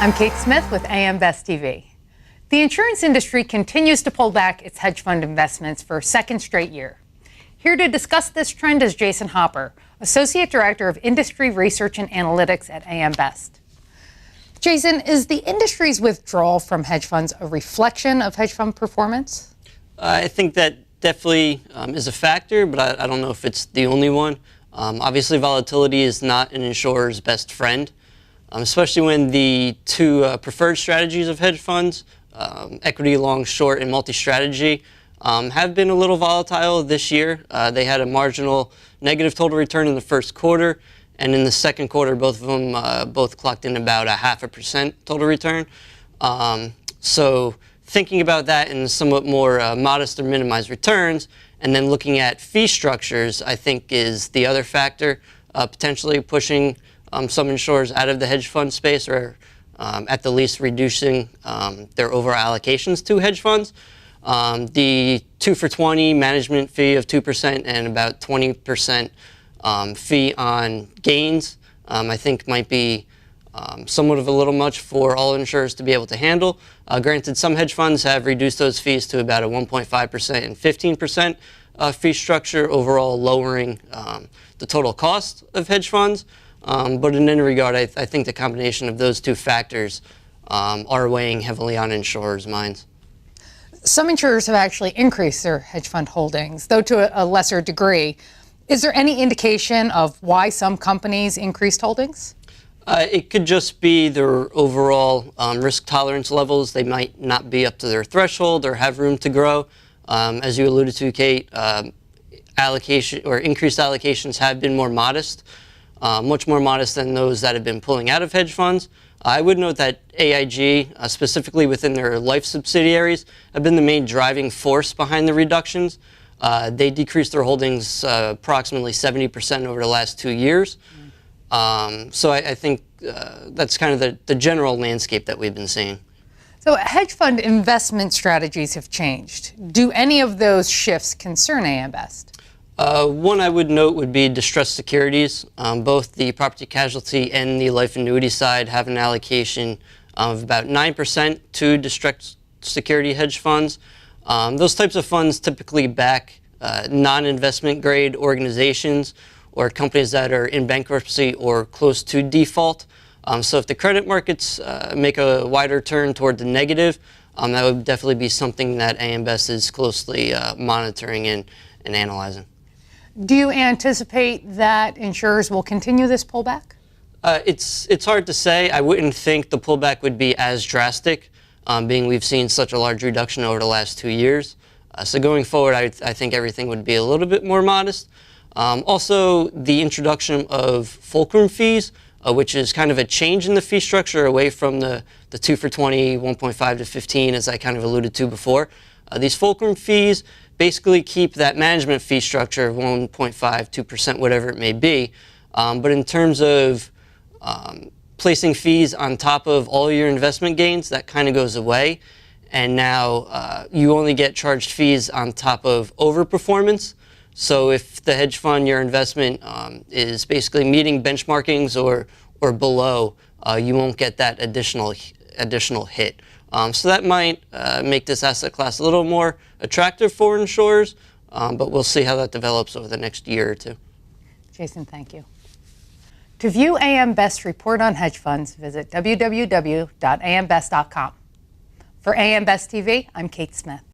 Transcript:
I'm Kate Smith with AM Best TV. The insurance industry continues to pull back its hedge fund investments for a second straight year. Here to discuss this trend is Jason Hopper, Associate Director of Industry Research and Analytics at AM Best. Jason, is the industry's withdrawal from hedge funds a reflection of hedge fund performance? I think that definitely is a factor, but I don't know if it's the only one. Obviously, volatility is not an insurer's best friend, especially when the two preferred strategies of hedge funds, equity, long, short, and multi-strategy, have been a little volatile this year. They had a marginal negative total return in the first quarter, and in the second quarter, both of them both clocked in about 0.5% total return. So thinking about that in somewhat more modest or minimized returns, and then looking at fee structures, I think is the other factor, potentially pushing some insurers out of the hedge fund space, or at the least reducing their overall allocations to hedge funds. The 2 for 20 management fee of 2% and about 20% fee on gains, I think might be somewhat of a little much for all insurers to be able to handle. Granted, some hedge funds have reduced those fees to about a 1.5% and 15% fee structure, overall lowering the total cost of hedge funds. But in any regard, I think the combination of those two factors are weighing heavily on insurers' minds. Some insurers have actually increased their hedge fund holdings, though to a lesser degree. Is there any indication of why some companies increased holdings? It could just be their overall risk tolerance levels. They might not be up to their threshold or have room to grow. As you alluded to, Kate, allocation or increased allocations have been more modest. Much more modest than those that have been pulling out of hedge funds. I would note that AIG, specifically within their life subsidiaries, have been the main driving force behind the reductions. They decreased their holdings approximately 70% over the last 2 years. So I think that's kind of the general landscape that we've been seeing. So hedge fund investment strategies have changed. Do any of those shifts concern AM Best? One I would note would be distressed securities. Both the property casualty and the life annuity side have an allocation of about 9% to distressed security hedge funds. Those types of funds typically back non-investment grade organizations or companies that are in bankruptcy or close to default. So if the credit markets make a wider turn toward the negative, that would definitely be something that AM Best is closely monitoring and analyzing. Do you anticipate that insurers will continue this pullback? It's hard to say. I wouldn't think the pullback would be as drastic, being we've seen such a large reduction over the last 2 years. So going forward, I think everything would be a little bit more modest. Also, the introduction of fulcrum fees, which is kind of a change in the fee structure away from the 2 for 20, 1.5 to 15, as I kind of alluded to before. These fulcrum fees basically keep that management fee structure of 1.5, 2%, whatever it may be. But in terms of placing fees on top of all your investment gains, that kind of goes away. And now you only get charged fees on top of overperformance. So if the hedge fund, your investment is basically meeting benchmarkings or below, you won't get that additional hit. So that might make this asset class a little more attractive for insurers, but we'll see how that develops over the next year or two. Jason, thank you. To view AM Best's report on hedge funds, visit www.ambest.com. For AM Best TV, I'm Kate Smith.